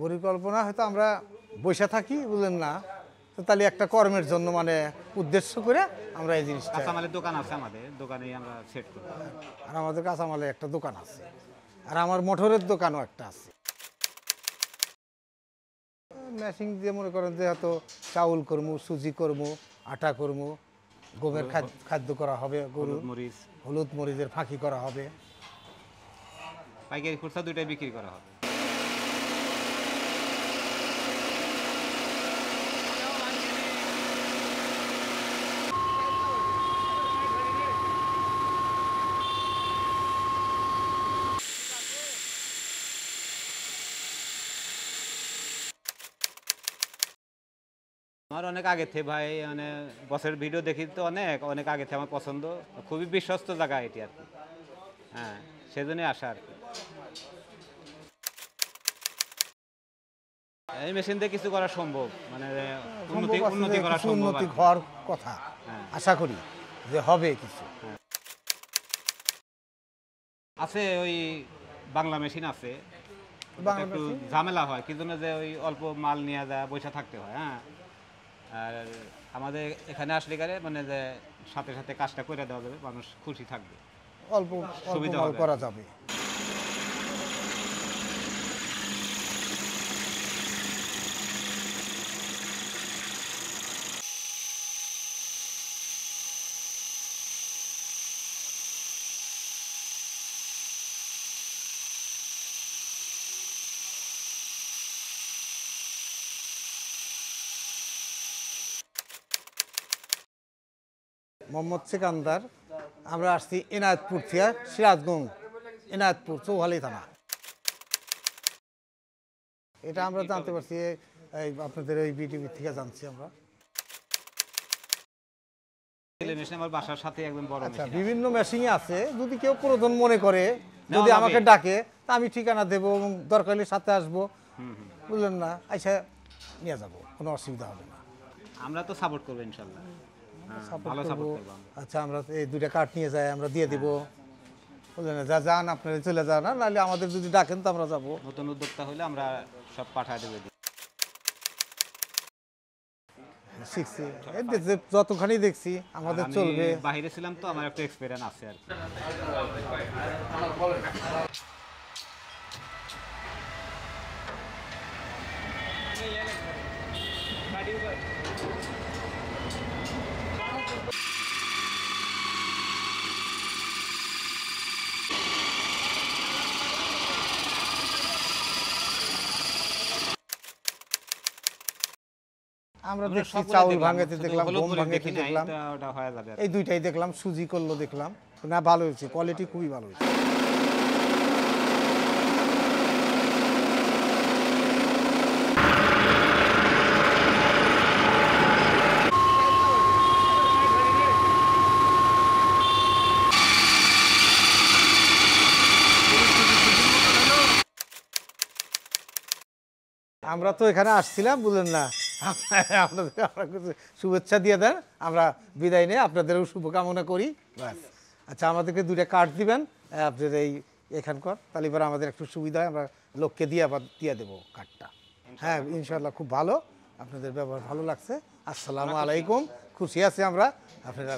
পরিকল্পনা হয়তো আমরা বসে থাকি বুঝলেন না, তো তাহলে একটা কর্মের জন্য মানে উদ্দেশ্য করে আমরা এই জিনিসটা। কাঁচামালের দোকান আছে, আমাদের দোকানেই আমরা সেট করি। আর আমাদের কাঁচামালের একটা দোকান আছে, আর আমার মোটরের দোকানও একটা আছে। মেশিন দিয়ে মনে করেন যে হয়তো চাউল করমু, সুজি করমু, আটা করমু, গমের খাদ্য করা হবে, গরু মরিচ, হলুদ মরিচের ফাঁকি করা হবে। পাইকারি খুচরা দুইটাই বিক্রি করা হবে। আমার অনেক আগে থেকে ভাই, মানে বছরের ভিডিও দেখি তো অনেক অনেক আগে থেকে আমার পছন্দ, খুবই বিশ্বস্ত জায়গা এটি আর কি। হ্যাঁ, সেজন্যই আসা আর কি। এই মেশিন দিয়ে কিছু করা সম্ভব, মানে উন্নতি করা সম্ভব, উন্নতি হওয়ার কথা। আশা করি যে হবে কিছু। আছে ওই বাংলা মেশিন আছে, একটু ঝামেলা হয় কি জন্য, যে ওই অল্প মাল নিয়ে যায় বসে থাকতে হয়। হ্যাঁ, আর আমাদের এখানে আসলে কারে মানে যে সাথে সাথে কাজটা করে দেওয়া যাবে, মানুষ খুশি থাকবে, অল্প সুবিধা করা যাবে। মোহাম্মদ সিকান্দার, আমরা আসছি এনায়েতপুর থেকে, সিরাজগঞ্জ, এনায়েতপুর চৌহালি থানা। এটা আমরা জানতে পারছি এই আপনাদের ওই বিটিভি থেকে জানছি আমরা। আমার বাসার সাথে একদম বড় আচ্ছা, মেশিন বিভিন্ন মেশিনই আছে, যদি কেউ প্রয়োজন মনে করে, যদি আমাকে ডাকে তা আমি ঠিকানা দেবো এবং দরকার হলে সাথে আসবো, বুঝলেন না, আইসা নিয়ে যাবো, কোনো অসুবিধা হবে না। আমরা তো সাপোর্ট করবো ইনশাল্লাহ, ভালো সাপোর্ট করবো। আচ্ছা, আমরা এই দুইটা কার্ড নিয়ে যাই, আমরা দিয়ে দিব, বুঝলেন না, যা যান আপনারা চলে যান, না নাহলে আমাদের যদি ডাকেন তো আমরা যাবো। নতুন উদ্যোক্তা হলে আমরা সব পাঠায় দেবো। শিখছি, যতখানি দেখছি আমাদের চলবে। বাইরে ছিলাম তো, আমার একটা এক্সপেরিয়েন্স আছে আর কি। আমরা দেখছি চাউল ভাঙাতে দেখলাম, গম ভাঙাতে দেখলাম, এই দুইটাই দেখলাম, সুজি করলো দেখলাম, না ভালো হয়েছে, কোয়ালিটি খুবই ভালো হয়েছে। আমরা তো এখানে আসছিলাম, বুঝলেন না, আপনাদের আমরা কিছু শুভেচ্ছা দিয়ে দেন, আমরা বিদায় নিয়ে আপনাদেরও শুভকামনা করি, ব্যাস। আচ্ছা, আমাদেরকে দুইটা কার্ড দিবেন আপনাদের এই এখানকার, তাহলে এবার আমাদের একটু সুবিধা হয়, আমরা লোককে দিয়ে দেবো কার্ডটা। হ্যাঁ, ইনশাল্লাহ খুব ভালো, আপনাদের ব্যবহার ভালো লাগছে। আসসালামু আলাইকুম, খুশি আছি আমরা আপনারা।